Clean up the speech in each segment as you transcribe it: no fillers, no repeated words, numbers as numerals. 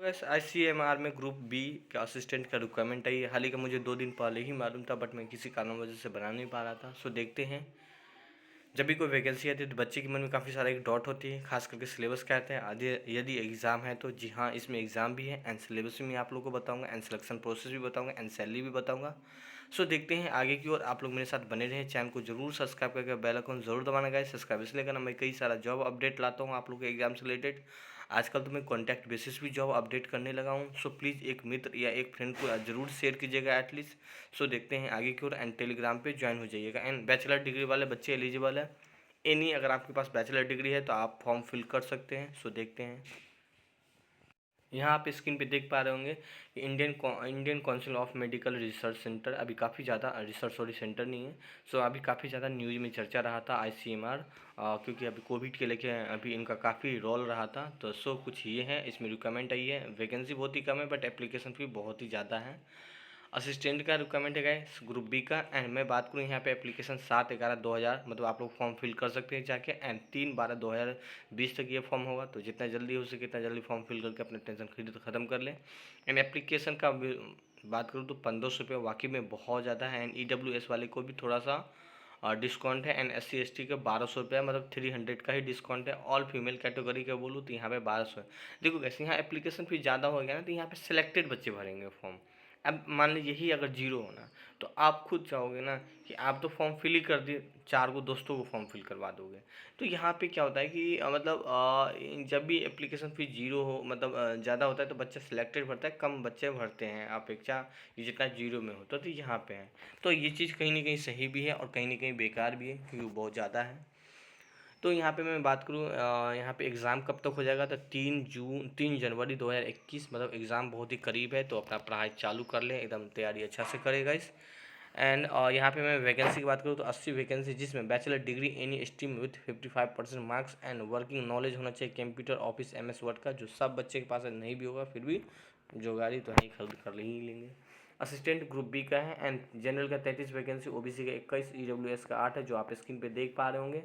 बस आईसीएमआर में group B का असिस्टेंट का रिक्वायरमेंट आई है। हाल ही का मुझे 2 दिन पहले ही मालूम था, बट मैं किसी कारणवश से बना नहीं पा रहा था। सो देखते हैं। जब भी कोई वैकेंसी आती है तो बच्चे के मन में काफ़ी सारा एक डॉट होती है, खास करके सिलेबस क्या आता है। आदि यदि एग्ज़ाम है तो जी हाँ, इसमें एग्ज़ाम भी है एंड सिलेबस भी मैं आप लोगों को बताऊंगा एंड सिलेक्शन प्रोसेस भी बताऊंगा एंड सैलरी भी बताऊंगा। सो देखते हैं आगे की ओर। आप लोग मेरे साथ बने रहें। चैनल को जरूर सब्सक्राइब करके बेल आइकन जरूर दबाना गाइस। सब्सक्राइब इसलिए करना, मैं कई सारा जॉब अपडेट लाता हूँ आप लोग के एग्जाम से रिलेटेड। आजकल तो मैं कॉन्टैक्ट बेसिस भी जॉब अपडेट करने लगा हूँ। सो प्लीज़ एक मित्र या एक फ्रेंड को जरूर शेयर कीजिएगा एटलीस्ट। सो देखते हैं आगे की ओर एंड टेलीग्राम पे ज्वाइन हो जाइएगा। एंड बैचलर डिग्री वाले बच्चे एलिजिबल है। एनी अगर आपके पास बैचलर डिग्री है तो आप फॉर्म फिल कर सकते हैं। सो देखते हैं। यहाँ आप स्क्रीन पे देख पा रहे होंगे कि Indian council of medical research centre अभी काफ़ी ज़्यादा रिसर्च सॉरी सेंटर नहीं है। सो अभी काफ़ी ज़्यादा न्यूज़ में चर्चा रहा था आईसीएमआर, क्योंकि अभी कोविड के लेके अभी इनका काफ़ी रोल रहा था। तो सो कुछ ये है, इसमें रिक्वायरमेंट आई है। वैकेंसी बहुत ही कम है बट एप्लीकेशन फी बहुत ही ज़्यादा है। असिस्टेंट का रिक्वायरमेंट है गाइस ग्रुप बी का। एंड मैं बात करूँ यहाँ पे एप्लीकेशन 7/11/2000 मतलब आप लोग फॉर्म फिल कर सकते हैं जाके। एंड 3/12/2020 तक ये फॉर्म होगा। तो जितना जल्दी हो सके उतना जल्दी फॉर्म फिल करके अपने टेंशन ख़त्म कर लें। एंड एप्लीकेशन का बात करूँ तो 1500 रुपये वाकई में बहुत ज़्यादा है। एंड EWS वाले को भी थोड़ा सा डिस्काउंट है। एंड SC ST के 1200 रुपये मतलब 300 का ही डिस्काउंट है। ऑल फीमेल कैटेगरी का बोलूँ तो यहाँ पे 1200 है। देखो कैसे यहाँ एप्लीकेशन फीस ज़्यादा हो गया ना, तो यहाँ पे सिलेक्टेड बच्चे भरेंगे फॉर्म। अब मान लीजिए यही अगर जीरो होना तो आप खुद चाहोगे ना कि आप तो फॉर्म फिल ही कर दिए, 4 को दोस्तों को फॉर्म फिल करवा दोगे। तो यहाँ पे क्या होता है कि मतलब जब भी एप्लीकेशन फीस जीरो हो मतलब ज़्यादा होता है तो बच्चा सिलेक्टेड भरता है, कम बच्चे भरते हैं अपेक्षा ये जितना जीरो में होता तो यहाँ पे है। तो ये चीज़ कहीं ना कहीं सही भी है और कहीं ना कहीं बेकार भी है क्योंकि वो बहुत ज़्यादा है। तो यहाँ पे मैं बात करूँ यहाँ पे एग्ज़ाम कब तक हो जाएगा तो 3 जनवरी 2021 मतलब एग्ज़ाम बहुत ही करीब है। तो अपना पढ़ाई चालू कर लें, एकदम तैयारी अच्छा से करेगा इस। एंड यहाँ पे मैं वैकेंसी की बात करूँ तो 80 वैकेंसी, जिसमें bachelor degree any stream with 55% marks and working knowledge होना चाहिए कंप्यूटर ऑफिस MS वर्ड का, जो सब बच्चे के पास नहीं भी होगा फिर भी जोगाड़ी तो नहीं खरीद कर ही लेंगे। असिस्टेंट ग्रुप बी का है। एंड जनरल का 33 वैकेंसी, OBC का 21, EWS का 8 है जो आप स्क्रीन पे देख पा रहे होंगे।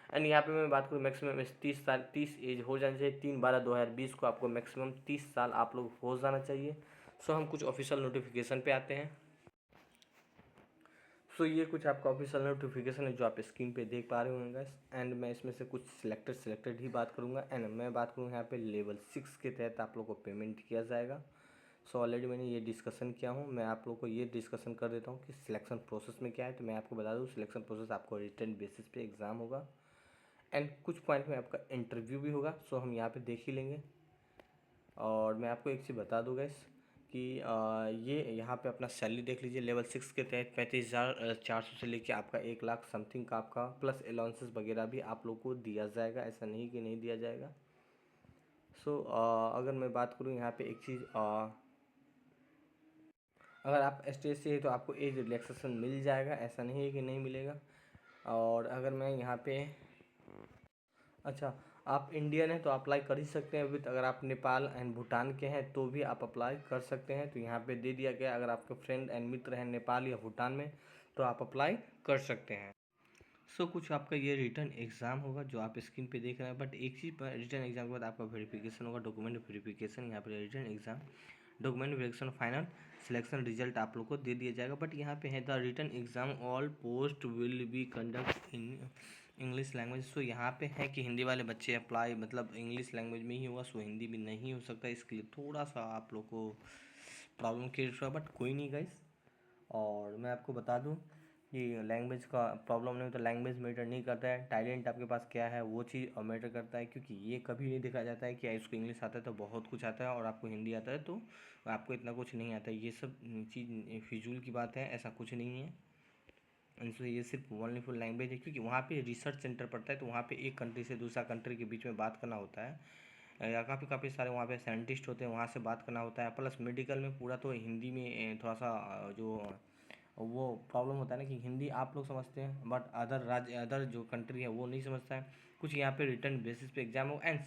एंड यहाँ पे मैं बात करूँ मैक्सिमम 30 एज हो जानी चाहिए। 3/12/2020 को आपको मैक्सिमम 30 साल आप लोग हो जाना चाहिए। सो हम कुछ ऑफिशियल नोटिफिकेशन पे आते हैं। सो ये कुछ आपका ऑफिशियल नोटिफिकेशन है जो आप स्क्रीन पे देख पा रहे होंगे। एंड मैं इसमें से कुछ सिलेक्टेड ही बात करूँगा। एंड मैं बात करूँ यहाँ पे लेवल 6 के तहत आप लोग को पेमेंट किया जाएगा। सो ऑलरेडी मैंने ये डिस्कशन किया हूँ, मैं आप लोग को ये डिस्कशन कर देता हूँ कि सिलेक्शन प्रोसेस में क्या है। तो मैं आपको बता दूँ सिलेक्शन प्रोसेस आपको रिटर्न बेसिस पे एग्ज़ाम होगा एंड कुछ पॉइंट में आपका इंटरव्यू भी होगा। सो हम यहाँ पे देख ही लेंगे। और मैं आपको एक चीज़ बता दूँगा इस कि ये यहाँ पे अपना सैलरी देख लीजिए। लेवल 6 के तहत 35,400 से लेके आपका 1 लाख समथिंग का आपका प्लस अलाउंसेस वगैरह भी आप लोग को दिया जाएगा, ऐसा नहीं कि नहीं दिया जाएगा। सो अगर मैं बात करूँ यहाँ पे एक चीज़, अगर आप ST/SC है तो आपको एज रिलैक्सेशन मिल जाएगा, ऐसा नहीं है कि नहीं मिलेगा। और अगर मैं यहाँ पे अच्छा, आप इंडियन हैं तो अप्लाई कर ही सकते हैं विथ। अगर आप नेपाल एंड भूटान के हैं तो भी आप अप्लाई कर सकते हैं। तो यहाँ पे दे दिया गया, अगर आपके फ्रेंड एंड मित्र हैं नेपाल या भूटान में तो आप अप्लाई कर सकते हैं। सो कुछ आपका ये रिटर्न एग्ज़ाम होगा जो आप स्क्रीन पे देख रहे हैं। बट एक चीज़ पर, रिटर्न एग्ज़ाम के बाद आपका वेरिफिकेशन होगा, डॉक्यूमेंट वेरिफिकेशन। यहाँ पर written exam, document verification, final selection result आप लोग को दे दिया जाएगा। बट यहाँ पे है the written exam all post will be conduct in English language. So यहाँ पे है कि हिंदी वाले बच्चे अप्लाई मतलब इंग्लिश लैंग्वेज में ही होगा। सो हिंदी भी नहीं हो सकता, इसके लिए थोड़ा सा आप लोग को प्रॉब्लम क्रिएट हुआ, बट कोई नहीं गाइस। और मैं आपको बता दूं कि लैंग्वेज का प्रॉब्लम नहीं हो तो लैंग्वेज मैटर नहीं करता है, टैलेंट आपके पास क्या है वो चीज़ मैटर करता है। क्योंकि ये कभी नहीं देखा जाता है कि इसको इंग्लिश आता है तो बहुत कुछ आता है और आपको हिंदी आता है तो आपको इतना कुछ नहीं आता है। ये सब चीज़ फिजूल की बात है, ऐसा कुछ नहीं है। तो ये सिर्फ ओनली फॉर लैंग्वेज है, क्योंकि वहाँ पे रिसर्च सेंटर पड़ता है तो वहाँ पे एक कंट्री से दूसरा कंट्री के बीच में बात करना होता है, या काफ़ी सारे वहाँ पे साइंटिस्ट होते हैं, वहाँ से बात करना होता है। प्लस मेडिकल में पूरा तो हिंदी में थोड़ा सा जो वो प्रॉब्लम होता है ना कि हिंदी आप लोग समझते हैं बट अदर राज्य अदर जो कंट्री है वो नहीं समझता है। कुछ यहाँ पे रिटर्न बेसिस पे एग्जाम हो। एंड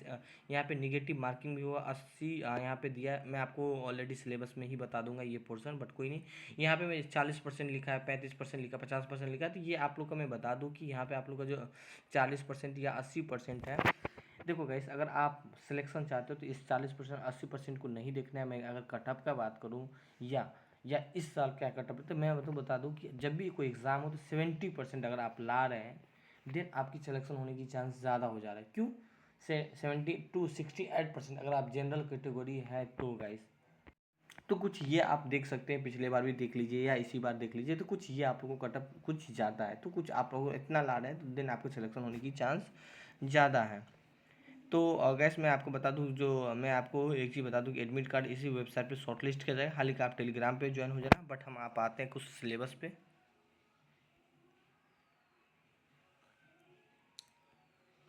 यहाँ पे निगेटिव मार्किंग भी हुआ 80 यहाँ पे दिया है। मैं आपको ऑलरेडी सिलेबस में ही बता दूंगा ये पोर्शन, बट कोई नहीं। यहाँ पे मैं 40% लिखा है, 35% लिखा, 50% लिखा है। तो ये आप लोग को मैं बता दूँ कि यहाँ पे आप लोग का जो 40% या 80% है देखो गाइस, अगर आप सिलेक्शन चाहते हो तो इस 40% 80% को नहीं देखना है। मैं अगर कटअप का बात करूँ या इस साल क्या कटअप है, तो मैं तो बता दूं कि जब भी कोई एग्ज़ाम हो तो 70% अगर आप ला रहे हैं देन आपकी सिलेक्शन होने की चांस ज़्यादा हो जा रहा है। क्यों? से 70 to 68% अगर आप जनरल कैटेगरी है तो गाइस, तो कुछ ये आप देख सकते हैं, पिछले बार भी देख लीजिए या इसी बार देख लीजिए, तो कुछ ये आप लोगों को कटअप कुछ ज़्यादा है, तो कुछ आप लोगों को इतना ला रहे हैं तो देन आपको सिलेक्शन होने की चांस ज़्यादा है। तो गैस मैं आपको बता दूं, जो मैं आपको एक चीज़ बता दूं कि एडमिट कार्ड इसी वेबसाइट पे शॉर्टलिस्ट किया जाएगा। हालांकि आप टेलीग्राम पे ज्वाइन हो जाना, बट हम आप आते हैं कुछ सिलेबस पे।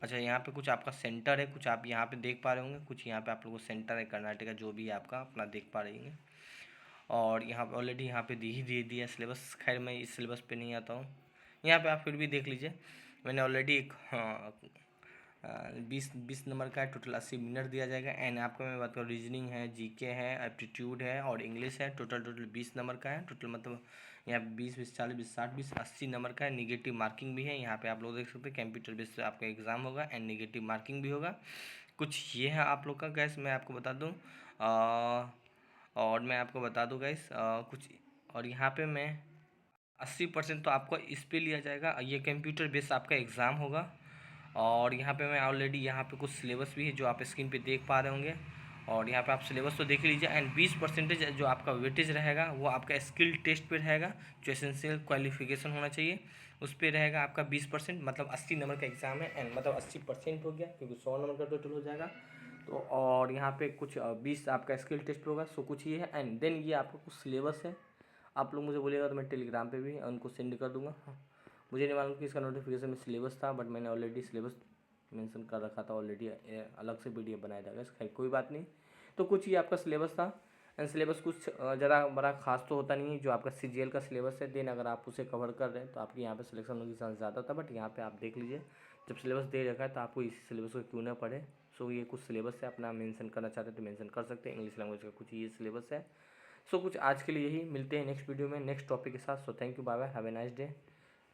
अच्छा, यहाँ पे कुछ आपका सेंटर है, कुछ आप यहाँ पे देख पा रहे होंगे, कुछ यहाँ पे आप लोगों को सेंटर है कर्नाटक का, जो भी है आपका अपना देख पा रही हैं। और यहाँ पे ऑलरेडी यहाँ पे दे दिया सिलेबस। खैर मैं इस सिलेबस पे नहीं आता हूँ, यहाँ पे आप फिर भी देख लीजिए। मैंने ऑलरेडी एक 20 नंबर का है, टोटल 80 मिनट दिया जाएगा। एंड आपको मैं बात करूँ, रीजनिंग है, जीके है, एप्टीट्यूड है और इंग्लिश है। टोटल 20 नंबर का है। टोटल मतलब यहाँ 20 40 20 60 20 80 नंबर का है। निगेटिव मार्किंग भी है, यहाँ पे आप लोग देख सकते हैं। कंप्यूटर बेस से आपका एग्ज़ाम होगा एंड निगेटिव मार्किंग भी होगा। कुछ ये है आप लोग का गैस, मैं आपको बता दूँ। और मैं आपको बता दूँ गैस कुछ, और यहाँ पे मैं 80% तो आपको इस पे लिया जाएगा। ये कंप्यूटर बेस आपका एग्ज़ाम होगा। और यहाँ पे मैं ऑलरेडी यहाँ पे कुछ सिलेबस भी है जो आप स्क्रीन पे देख पा रहे होंगे। और यहाँ पे आप सिलेबस तो देख लीजिए। एंड 20% जो आपका वेटेज रहेगा वो आपका स्किल टेस्ट पे रहेगा, जो एसेंशियल क्वालिफिकेशन होना चाहिए उस पर रहेगा आपका 20%। मतलब 80 नंबर का एग्ज़ाम है एंड मतलब 80% हो गया, क्योंकि 100 नंबर का टोटल हो जाएगा। तो और यहाँ पे कुछ 20 आपका स्किल टेस्ट होगा। सो कुछ ये है एंड देन ये आपका कुछ सिलेबस है। आप लोग मुझे बोलिएगा तो मैं टेलीग्राम पे भी उनको सेंड कर दूँगा। मुझे नहीं मालूम कि इसका नोटिफिकेशन में सिलेबस था, बट मैंने ऑलरेडी सिलेबस मेंशन कर रखा था ऑलरेडी, अलग से पीडीएफ बनाया जाएगा। खैर कोई बात नहीं। तो कुछ ये आपका सिलेबस था एंड सिलेबस कुछ ज़्यादा बड़ा खास तो होता नहीं है। जो आपका सीजीएल का सिलेबस है, देन अगर आप उसे कवर कर रहे हैं तो आपके यहाँ पे सिलेक्शन होने की चांस ज़्यादा था। बट यहाँ पे आप देख लीजिए, जब सिलेबस दे रखा है तो आपको इसी सिलेबस को क्यों ना पढ़े। सो ये कुछ सिलेबस है, अपना मेंशन करना चाहते हैं तो मेंशन कर सकते हैं। इंग्लिश लैंग्वेज का कुछ ये सिलेबस है। सो कुछ आज के लिए यही, मिलते हैं नेक्स्ट वीडियो में नेक्स्ट टॉपिक के साथ। So thank you, bye bye, have a nice day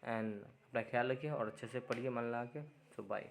and अपना ख्याल रखिए और अच्छे से पढ़िए मन लगा के। सो बाय।